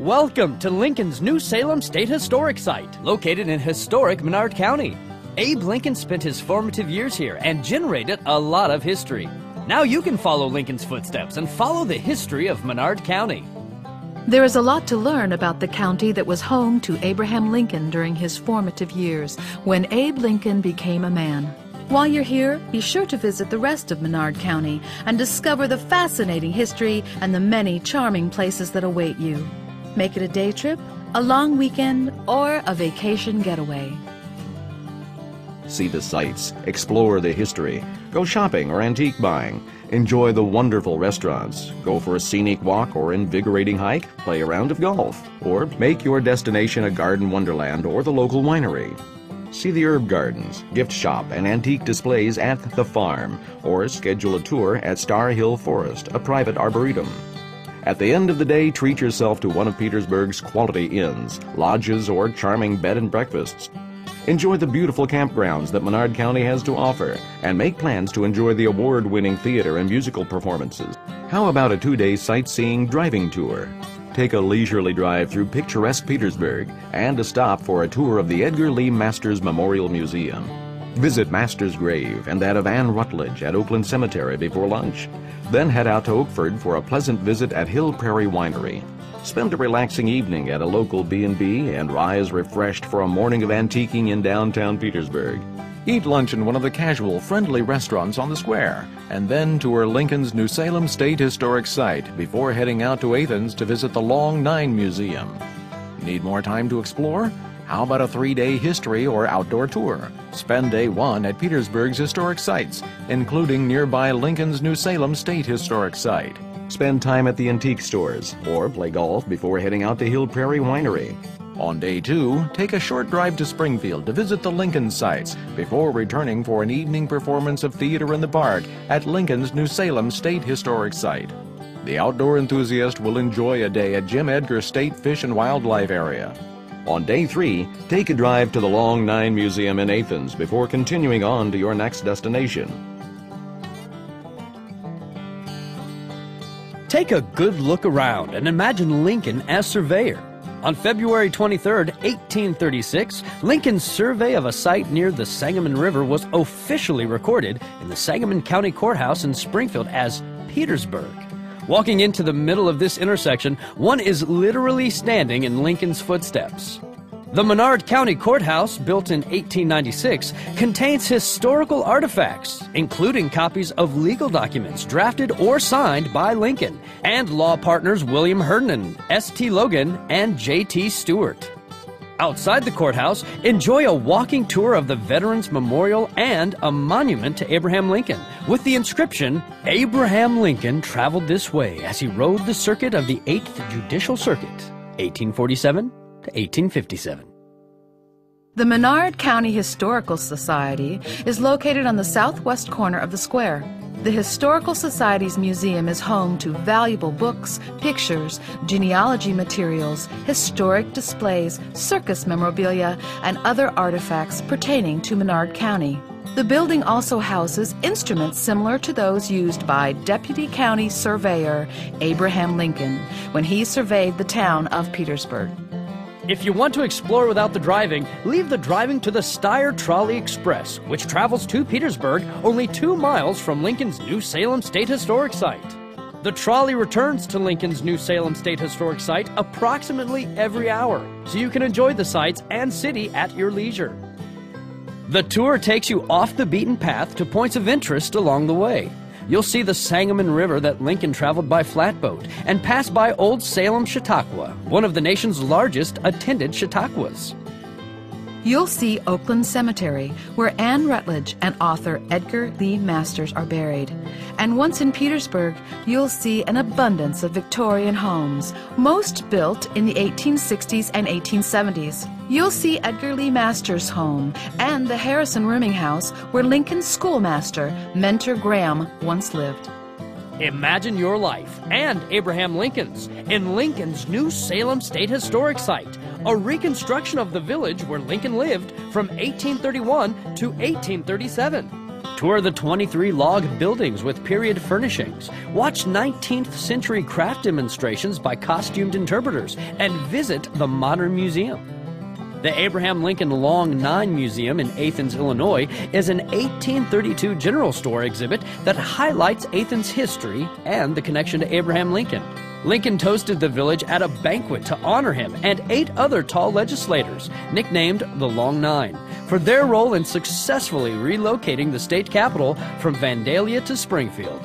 Welcome to Lincoln's New Salem State Historic Site, located in historic Menard County. Abe Lincoln spent his formative years here and generated a lot of history. Now you can follow Lincoln's footsteps and follow the history of Menard County. There is a lot to learn about the county that was home to Abraham Lincoln during his formative years, when Abe Lincoln became a man. While you're here, be sure to visit the rest of Menard County and discover the fascinating history and the many charming places that await you. Make it a day trip, a long weekend, or a vacation getaway. See the sights, explore the history, go shopping or antique buying, enjoy the wonderful restaurants, go for a scenic walk or invigorating hike, play a round of golf, or make your destination a garden wonderland or the local winery. See the herb gardens, gift shop, and antique displays at the farm, or schedule a tour at Star Hill Forest, a private arboretum. At the end of the day, treat yourself to one of Petersburg's quality inns, lodges, or charming bed and breakfasts. Enjoy the beautiful campgrounds that Menard County has to offer, and make plans to enjoy the award-winning theater and musical performances. How about a 2-day sightseeing driving tour? Take a leisurely drive through picturesque Petersburg and a stop for a tour of the Edgar Lee Masters Memorial Museum. Visit Masters' grave and that of Anne Rutledge at Oakland Cemetery before lunch. Then head out to Oakford for a pleasant visit at Hill Prairie Winery. Spend a relaxing evening at a local B&B and rise refreshed for a morning of antiquing in downtown Petersburg. Eat lunch in one of the casual, friendly restaurants on the square, and then tour Lincoln's New Salem State Historic Site before heading out to Athens to visit the Long Nine Museum. Need more time to explore? How about a 3-day history or outdoor tour? Spend day 1 at Petersburg's historic sites, including nearby Lincoln's New Salem State Historic Site. Spend time at the antique stores, or play golf before heading out to Hill Prairie Winery. On day 2, take a short drive to Springfield to visit the Lincoln sites before returning for an evening performance of Theater in the Park at Lincoln's New Salem State Historic Site. The outdoor enthusiast will enjoy a day at Jim Edgar State Fish and Wildlife Area. On day 3, take a drive to the Long Nine Museum in Athens before continuing on to your next destination. Take a good look around and imagine Lincoln as surveyor. On February 23, 1836, Lincoln's survey of a site near the Sangamon River was officially recorded in the Sangamon County Courthouse in Springfield as Petersburg. Walking into the middle of this intersection, one is literally standing in Lincoln's footsteps. The Menard County Courthouse, built in 1896, contains historical artifacts, including copies of legal documents drafted or signed by Lincoln and law partners William Herndon, S.T. Logan, and J.T. Stewart. Outside the courthouse, enjoy a walking tour of the Veterans Memorial and a monument to Abraham Lincoln with the inscription, "Abraham Lincoln traveled this way as he rode the circuit of the 8th Judicial Circuit, 1847 to 1857. The Menard County Historical Society is located on the southwest corner of the square. The Historical Society's museum is home to valuable books, pictures, genealogy materials, historic displays, circus memorabilia, and other artifacts pertaining to Menard County. The building also houses instruments similar to those used by Deputy County Surveyor Abraham Lincoln when he surveyed the town of Petersburg. If you want to explore without the driving, leave the driving to the Steyr Trolley Express, which travels to Petersburg only 2 miles from Lincoln's New Salem State Historic Site. The trolley returns to Lincoln's New Salem State Historic Site approximately every hour, so you can enjoy the sights and city at your leisure. The tour takes you off the beaten path to points of interest along the way. You'll see the Sangamon River that Lincoln traveled by flatboat and pass by Old Salem Chautauqua, one of the nation's largest attended Chautauquas. You'll see Oakland Cemetery, where Anne Rutledge and author Edgar Lee Masters are buried. And once in Petersburg, you'll see an abundance of Victorian homes, most built in the 1860s and 1870s. You'll see Edgar Lee Masters' home and the Harrison Rooming House, where Lincoln's schoolmaster, Mentor Graham, once lived. Imagine your life and Abraham Lincoln's in Lincoln's New Salem State Historic Site, a reconstruction of the village where Lincoln lived from 1831 to 1837. Tour the 23 log buildings with period furnishings. Watch 19th century craft demonstrations by costumed interpreters and visit the Modern Museum. The Abraham Lincoln Long 9 Museum in Athens, Illinois is an 1832 general store exhibit that highlights Athens' history and the connection to Abraham Lincoln. Lincoln toasted the village at a banquet to honor him and 8 other tall legislators, nicknamed the Long Nine, for their role in successfully relocating the state capital from Vandalia to Springfield.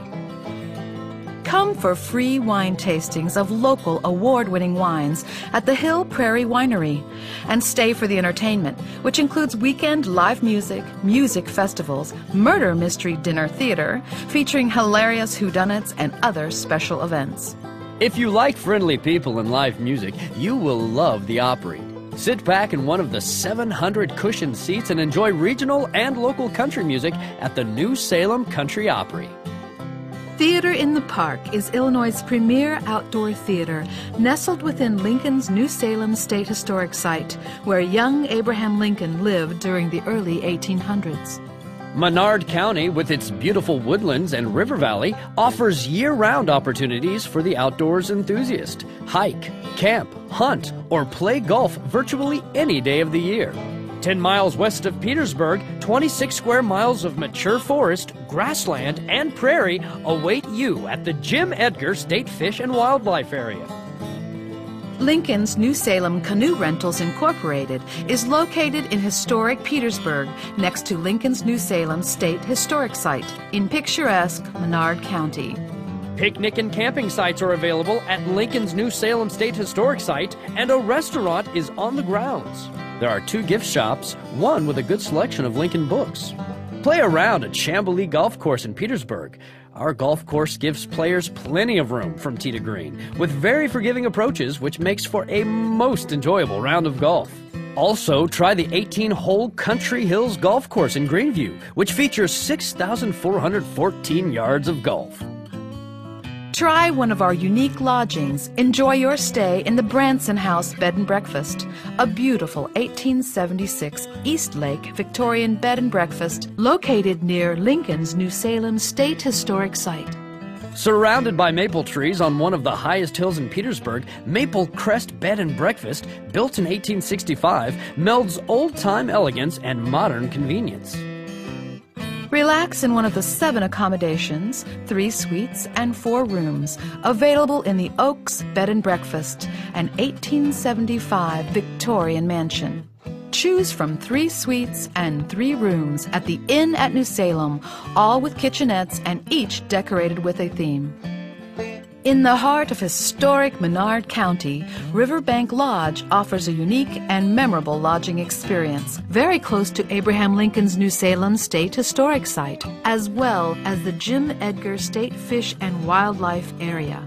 Come for free wine tastings of local award-winning wines at the Hill Prairie Winery, and stay for the entertainment, which includes weekend live music, music festivals, murder mystery dinner theater, featuring hilarious whodunits and other special events. If you like friendly people and live music, you will love the Opry. Sit back in one of the 700 cushioned seats and enjoy regional and local country music at the New Salem Country Opry. Theater in the Park is Illinois' premier outdoor theater, nestled within Lincoln's New Salem State Historic Site, where young Abraham Lincoln lived during the early 1800s. Menard County, with its beautiful woodlands and river valley, offers year-round opportunities for the outdoors enthusiast. Hike, camp, hunt, or play golf virtually any day of the year. 10 miles west of Petersburg, 26 square miles of mature forest, grassland, and prairie await you at the Jim Edgar State Fish and Wildlife Area. Lincoln's New Salem Canoe Rentals Incorporated is located in historic Petersburg, next to Lincoln's New Salem State Historic Site in picturesque Menard County. Picnic and camping sites are available at Lincoln's New Salem State Historic Site, and a restaurant is on the grounds. There are 2 gift shops, one with a good selection of Lincoln books. Play around at Chambly Golf Course in Petersburg. Our golf course gives players plenty of room from tee to green, with very forgiving approaches, which makes for a most enjoyable round of golf. Also, try the 18-hole Country Hills Golf Course in Greenview, which features 6,414 yards of golf. Try one of our unique lodgings. Enjoy your stay in the Branson House Bed and Breakfast, a beautiful 1876 East Lake Victorian bed and breakfast located near Lincoln's New Salem State Historic Site. Surrounded by maple trees on one of the highest hills in Petersburg, Maple Crest Bed and Breakfast, built in 1865, melds old-time elegance and modern convenience. Relax in one of the 7 accommodations, 3 suites and 4 rooms, available in the Oaks Bed and Breakfast, an 1875 Victorian mansion. Choose from 3 suites and 3 rooms at the Inn at New Salem, all with kitchenettes and each decorated with a theme. In the heart of historic Menard County, Riverbank Lodge offers a unique and memorable lodging experience, very close to Abraham Lincoln's New Salem State Historic Site, as well as the Jim Edgar State Fish and Wildlife Area.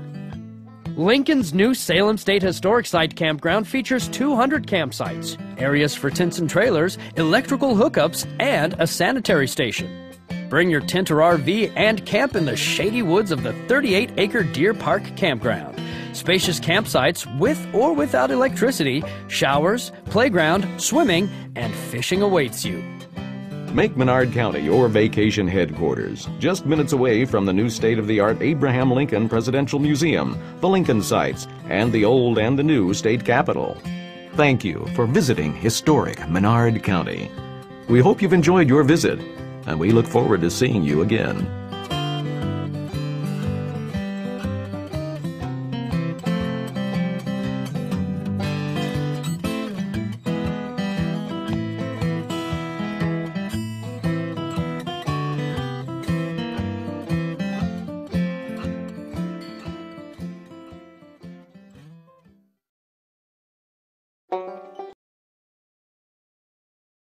Lincoln's New Salem State Historic Site campground features 200 campsites, areas for tents and trailers, electrical hookups, and a sanitary station. Bring your tent or RV and camp in the shady woods of the 38-acre Deer Park Campground. Spacious campsites with or without electricity, showers, playground, swimming, and fishing awaits you. Make Menard County your vacation headquarters, just minutes away from the new state-of-the-art Abraham Lincoln Presidential Museum, the Lincoln Sites, and the old and the new state capitol. Thank you for visiting historic Menard County. We hope you've enjoyed your visit, and we look forward to seeing you again.